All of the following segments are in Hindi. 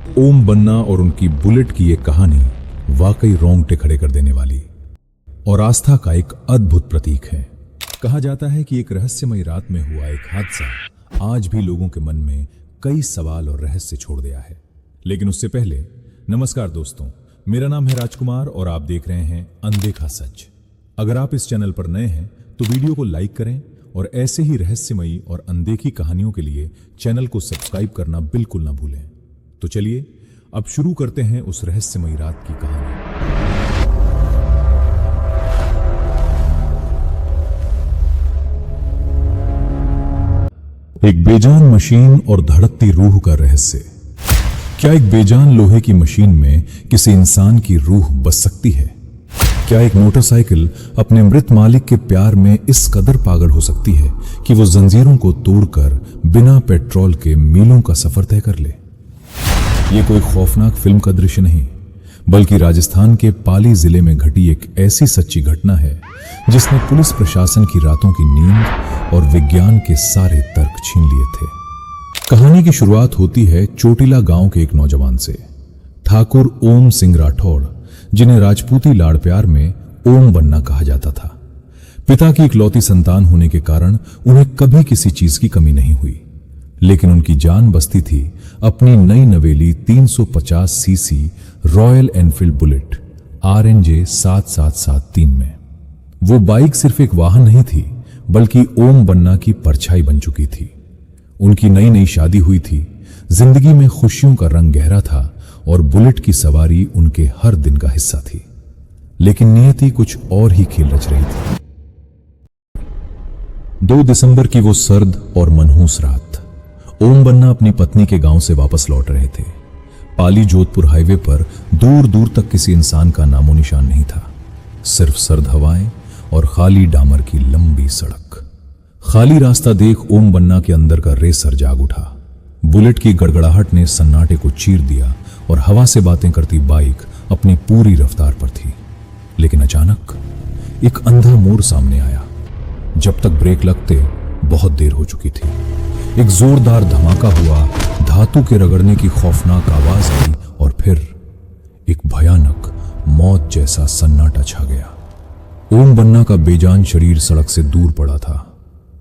ओम बन्ना और उनकी बुलेट की यह कहानी वाकई रोंगटे खड़े कर देने वाली और आस्था का एक अद्भुत प्रतीक है। कहा जाता है कि एक रहस्यमयी रात में हुआ एक हादसा आज भी लोगों के मन में कई सवाल और रहस्य छोड़ दिया है। लेकिन उससे पहले नमस्कार दोस्तों, मेरा नाम है राजकुमार और आप देख रहे हैं अनदेखा सच। अगर आप इस चैनल पर नए हैं तो वीडियो को लाइक करें और ऐसे ही रहस्यमयी और अनदेखी कहानियों के लिए चैनल को सब्सक्राइब करना बिल्कुल ना भूलें। तो चलिए अब शुरू करते हैं उस रहस्यमयी रात की कहानी। एक बेजान मशीन और धड़कती रूह का रहस्य। क्या एक बेजान लोहे की मशीन में किसी इंसान की रूह बस सकती है? क्या एक मोटरसाइकिल अपने मृत मालिक के प्यार में इस कदर पागल हो सकती है कि वो जंजीरों को तोड़कर बिना पेट्रोल के मीलों का सफर तय कर ले? ये कोई खौफनाक फिल्म का दृश्य नहीं, बल्कि राजस्थान के पाली जिले में घटी एक ऐसी सच्ची घटना है जिसने पुलिस प्रशासन की रातों की नींद और विज्ञान के सारे तर्क छीन लिए थे। कहानी की शुरुआत होती है चोटिला गांव के एक नौजवान से, ठाकुर ओम सिंह राठौड़, जिन्हें राजपूती लाड़ प्यार में ओम बन्ना कहा जाता था। पिता की इकलौती संतान होने के कारण उन्हें कभी किसी चीज की कमी नहीं हुई, लेकिन उनकी जान बसती थी अपनी नई नवेली 350 CC royal Enfield bullet RNJ 7773 में। वो बाइक सिर्फ एक वाहन नहीं थी, बल्कि ओम बन्ना की परछाई बन चुकी थी। उनकी नई नई शादी हुई थी, जिंदगी में खुशियों का रंग गहरा था और बुलेट की सवारी उनके हर दिन का हिस्सा थी। लेकिन नियति कुछ और ही खेल रच रही थी। 2 दिसंबर की वो सर्द और मनहूस रात, ओम बन्ना अपनी पत्नी के गांव से वापस लौट रहे थे। पाली जोधपुर हाईवे पर दूर दूर तक किसी इंसान का नामो निशान नहीं था, सिर्फ सर्द हवाएं और खाली डामर की लंबी सड़क। खाली रास्ता देख ओम बन्ना के अंदर का रेसर जाग उठा। बुलेट की गड़गड़ाहट ने सन्नाटे को चीर दिया और हवा से बातें करती बाइक अपनी पूरी रफ्तार पर थी। लेकिन अचानक एक अंधा मोड़ सामने आया। जब तक ब्रेक लगते बहुत देर हो चुकी थी। एक जोरदार धमाका हुआ, धातु के रगड़ने की खौफनाक आवाज आई और फिर एक भयानक मौत जैसा सन्नाटा छा गया। ओम बन्ना का बेजान शरीर सड़क से दूर पड़ा था।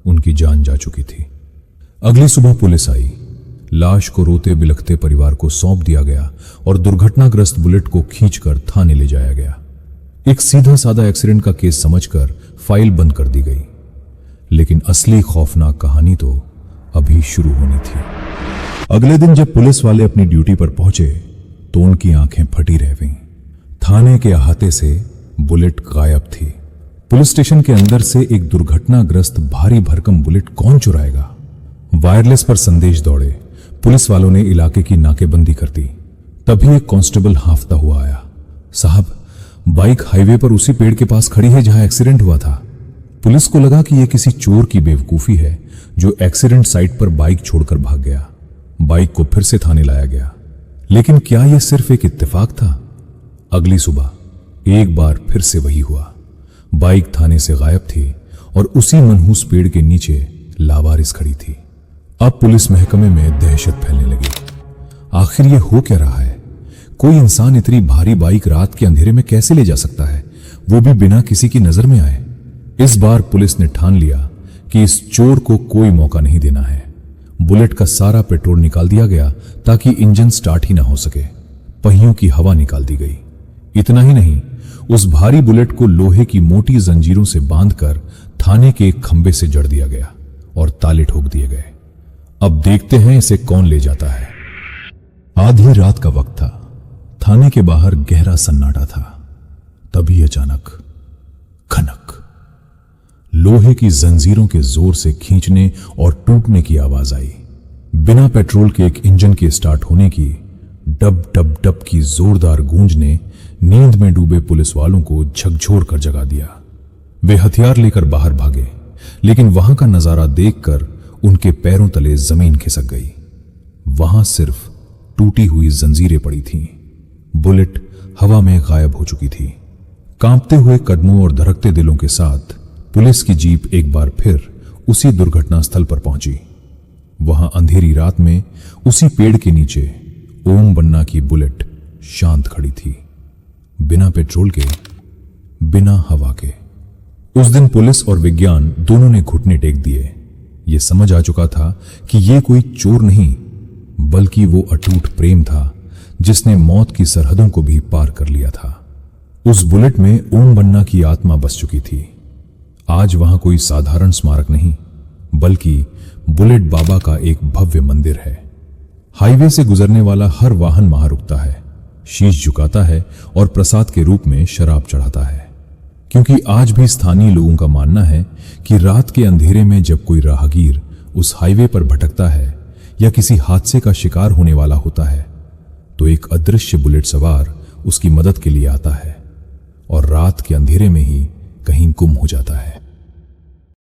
उनकी जान जा चुकी थी। अगली सुबह पुलिस आई। लाश को रोते बिलखते परिवार को सौंप दिया गया और दुर्घटनाग्रस्त बुलेट को खींचकर थाने ले जाया गया। एक सीधा साधा एक्सीडेंट का केस समझकर फाइल बंद कर दी गई। लेकिन असली खौफनाक कहानी तो अभी शुरू होनी थी। अगले दिन जब पुलिस वाले अपनी ड्यूटी पर पहुंचे तो उनकी आंखें फटी रह गईं। थाने के अहाते से बुलेट गायब थी। पुलिस स्टेशन के अंदर से एक दुर्घटनाग्रस्त भारी भरकम बुलेट कौन चुराएगा? वायरलेस पर संदेश दौड़े। पुलिस वालों ने इलाके की नाकेबंदी कर दी। तभी एक कांस्टेबल हांफता हुआ आया। साहब, बाइक हाईवे पर उसी पेड़ के पास खड़ी है जहां एक्सीडेंट हुआ था। पुलिस को लगा कि यह किसी चोर की बेवकूफी है जो एक्सीडेंट साइट पर बाइक छोड़कर भाग गया। बाइक को फिर से थाने लाया गया। लेकिन क्या यह सिर्फ एक इत्तेफाक था? अगली सुबह एक बार फिर से वही हुआ। बाइक थाने से गायब थी और उसी मनहूस पेड़ के नीचे लावारिस खड़ी थी। अब पुलिस महकमे में दहशत फैलने लगी। आखिर यह हो क्या रहा है? कोई इंसान इतनी भारी बाइक रात के अंधेरे में कैसे ले जा सकता है, वो भी बिना किसी की नजर में आए? इस बार पुलिस ने ठान लिया कि इस चोर को कोई मौका नहीं देना है। बुलेट का सारा पेट्रोल निकाल दिया गया ताकि इंजन स्टार्ट ही ना हो सके। पहियों की हवा निकाल दी गई। इतना ही नहीं, उस भारी बुलेट को लोहे की मोटी जंजीरों से बांधकर थाने के एक खंबे से जड़ दिया गया और ताले ठोक दिए गए। अब देखते हैं इसे कौन ले जाता है। आधी रात का वक्त था। थाने के बाहर गहरा सन्नाटा था। तभी अचानक खनक, लोहे की जंजीरों के जोर से खींचने और टूटने की आवाज आई। बिना पेट्रोल के एक इंजन के स्टार्ट होने की डब डब डब की जोरदार गूंज ने नींद में डूबे पुलिस वालों को झकझोर कर जगा दिया। वे हथियार लेकर बाहर भागे, लेकिन वहां का नजारा देखकर उनके पैरों तले जमीन खिसक गई। वहां सिर्फ टूटी हुई जंजीरें पड़ी थीं। बुलेट हवा में गायब हो चुकी थी। कांपते हुए कदमों और धड़कते दिलों के साथ पुलिस की जीप एक बार फिर उसी दुर्घटना स्थल पर पहुंची। वहां अंधेरी रात में उसी पेड़ के नीचे ओम बन्ना की बुलेट शांत खड़ी थी, बिना पेट्रोल के, बिना हवा के। उस दिन पुलिस और विज्ञान दोनों ने घुटने टेक दिए। यह समझ आ चुका था कि यह कोई चोर नहीं, बल्कि वो अटूट प्रेम था जिसने मौत की सरहदों को भी पार कर लिया था। उस बुलेट में ओम बन्ना की आत्मा बस चुकी थी। आज वहां कोई साधारण स्मारक नहीं, बल्कि बुलेट बाबा का एक भव्य मंदिर है। हाईवे से गुजरने वाला हर वाहन वहां रुकता है, शीश झुकाता है और प्रसाद के रूप में शराब चढ़ाता है। क्योंकि आज भी स्थानीय लोगों का मानना है कि रात के अंधेरे में जब कोई राहगीर उस हाईवे पर भटकता है या किसी हादसे का शिकार होने वाला होता है, तो एक अदृश्य बुलेट सवार उसकी मदद के लिए आता है और रात के अंधेरे में ही कहीं गुम हो जाता है।